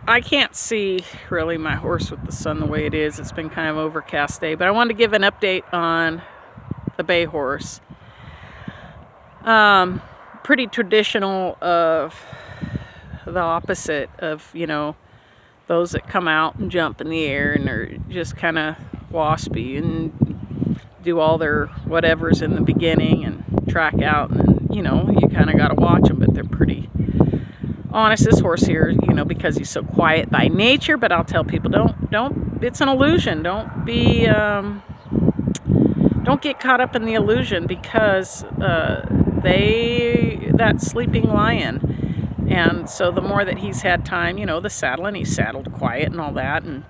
I can't see really my horse with the sun the way it is. It's been kind of overcast day, but I wanted to give an update on the bay horse. Pretty traditional of the opposite of, you know, those that come out and jump in the air and are just kind of waspy and do all their whatevers in the beginning and track out, and you know, you kind of got to watch them, but they're pretty honest. This horse here, you know, because he's so quiet by nature, but I'll tell people, don't, it's an illusion. Don't be, don't get caught up in the illusion, because that sleeping lion. And so the more that he's had time, you know, the saddling, he saddled quiet and all that, and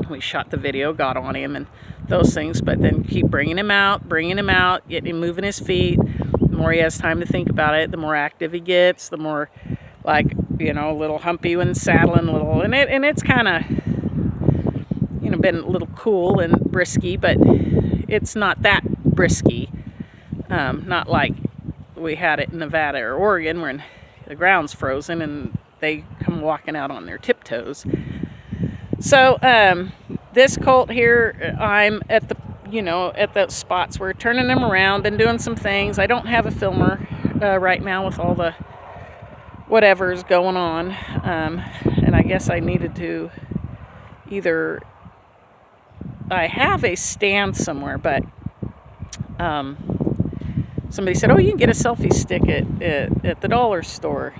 we shot the video, got on him and those things, but then keep bringing him out, getting him moving his feet. The more he has time to think about it, the more active he gets, the more, like, you know, a little humpy when saddling, and it's kind of, you know, been a little cool and brisky, but it's not that brisky. Not like we had it in Nevada or Oregon, where the ground's frozen and they come walking out on their tiptoes. So this colt here, I'm at the, you know, at those spots. We're turning him around, been doing some things. I don't have a filmer right now with all the whatever's going on, and I guess I needed to either, I have a stand somewhere, but somebody said, oh, you can get a selfie stick at the dollar store.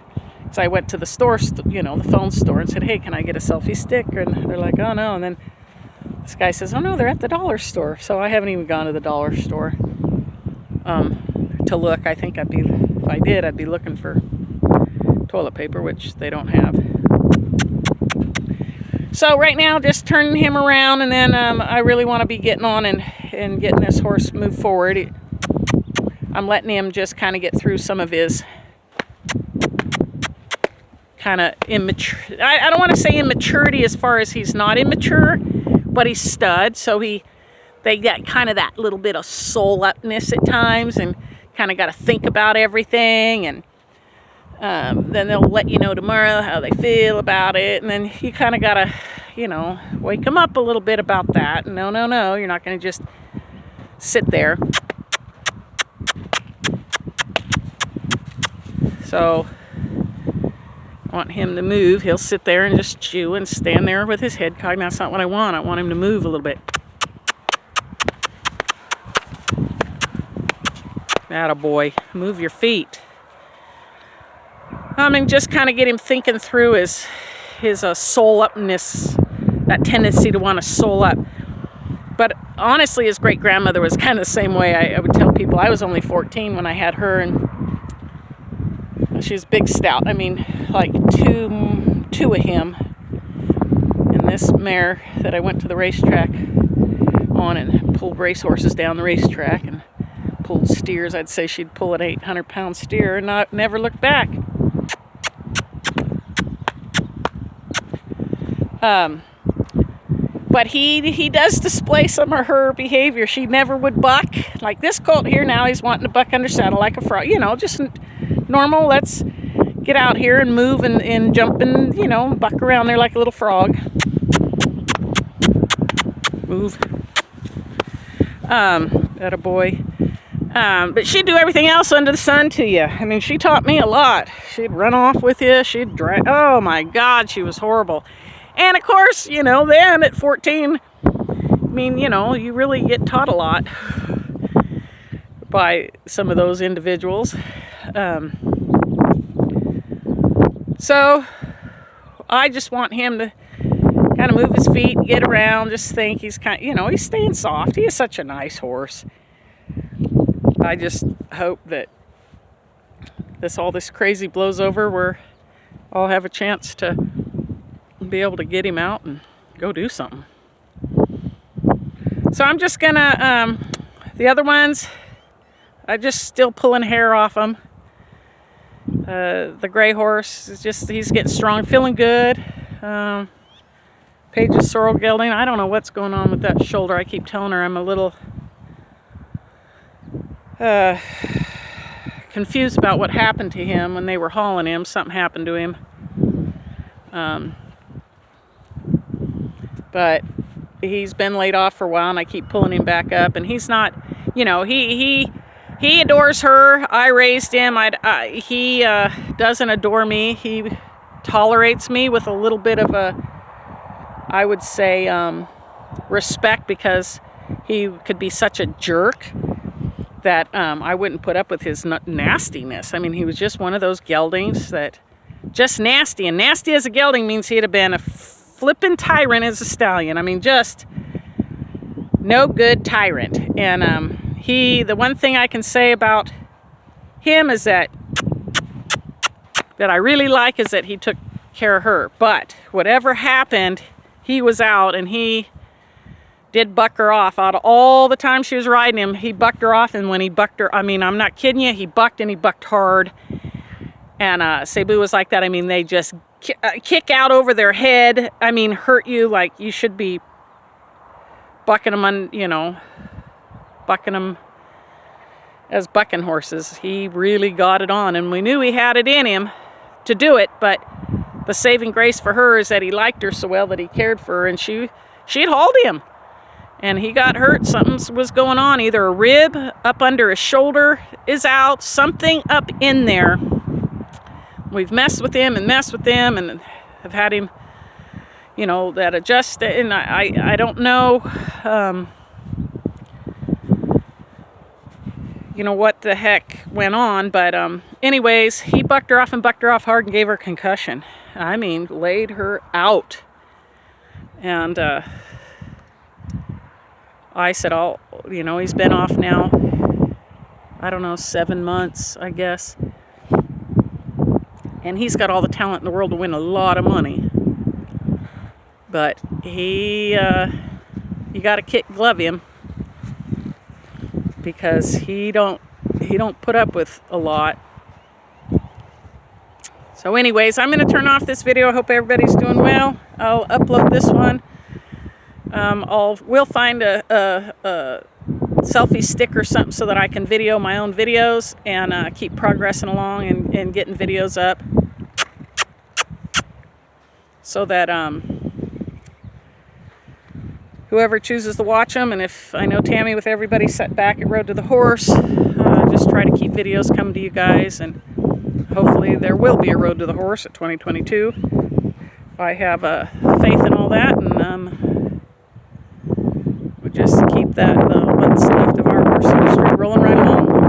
So I went to the store, you know, the phone store, and said, hey, can I get a selfie stick? And they're like, oh, no. And then this guy says, oh, no, they're at the dollar store. So I haven't even gone to the dollar store to look. I think if I did, I'd be looking for toilet paper, which they don't have. So right now, just turning him around, and then I really want to be getting on and getting this horse move forward. I'm letting him just kind of get through some of his kind of immature, I don't want to say immaturity as far as he's not immature, but he's stud, so they get kind of that little bit of soul upness at times, and kind of got to think about everything, and then they'll let you know tomorrow how they feel about it, and then you kind of got to, you know, wake them up a little bit about that. No, you're not going to just sit there. So I want him to move. He'll sit there and just chew and stand there with his head cocked. That's not what I want. I want him to move a little bit. Attaboy. Move your feet. I mean, just kind of get him thinking through his soul upness, that tendency to want to soul up. But honestly, his great grandmother was kind of the same way. I would tell people, I was only 14 when I had her, and she's big stout. I mean, like two of him. And this mare that I went to the racetrack on and pulled racehorses down the racetrack and pulled steers. I'd say she'd pull an 800-pound steer and never look back. But he does display some of her behavior. She never would buck. Like this colt here now, he's wanting to buck under saddle like a frog. You know, just normal. Let's get out here and move and jump and, you know, buck around there like a little frog. Move. Attaboy. But she'd do everything else under the sun to you. I mean, she taught me a lot. She'd run off with you. She'd drag. Oh my God, she was horrible. And of course, you know, then at 14, I mean, you know, you really get taught a lot by some of those individuals. So I just want him to kind of move his feet, get around, just think he's kind of, you know, he's staying soft. He is such a nice horse. I just hope that all this crazy blows over, where I'll have a chance to be able to get him out and go do something. So I'm just gonna, the other ones, I just still pulling hair off them. The gray horse is just, he's getting strong, feeling good. Paige's sorrel gelding, I don't know what's going on with that shoulder. I keep telling her I'm a little confused about what happened to him when they were hauling him. Something happened to him. but he's been laid off for a while, and I keep pulling him back up. And he's not, you know, he adores her. I raised him. He doesn't adore me. He tolerates me with a little bit of a, I would say, respect, because he could be such a jerk that I wouldn't put up with his nastiness. I mean, he was just one of those geldings that just nasty. And nasty as a gelding means he'd have been a flippin' tyrant as a stallion. I mean, just no good tyrant. And the one thing I can say about him is that I really like is that he took care of her. But whatever happened, he was out, and he did buck her off. Out of all the time she was riding him, he bucked her off. And when he bucked her, I mean, I'm not kidding you, he bucked, and he bucked hard. And Cebu was like that. I mean, they just kick out over their head. I mean, hurt you like you should be bucking them on, you know, bucking them as bucking horses. He really got it on, and we knew he had it in him to do it. But the saving grace for her is that he liked her so well that he cared for her, and she'd hauled him. And he got hurt. Something was going on. Either a rib up under his shoulder is out. Something up in there. We've messed with him and have had him, you know, that adjust. And I don't know, you know, what the heck went on. But anyways, he bucked her off hard and gave her a concussion. I mean, laid her out. And I said, oh, you know, he's been off now, I don't know, 7 months, I guess. And he's got all the talent in the world to win a lot of money. But you got to kick glove him, because he don't put up with a lot. So anyways, I'm going to turn off this video. I hope everybody's doing well. I'll upload this one. We'll find a selfie stick or something so that I can video my own videos and keep progressing along and getting videos up, so that whoever chooses to watch them, and if I know Tammy with everybody set back at Road to the Horse, just try to keep videos coming to you guys, and hopefully there will be a Road to the Horse at 2022. I have faith in all that, and we just keep that what's left of our horse industry rolling right along.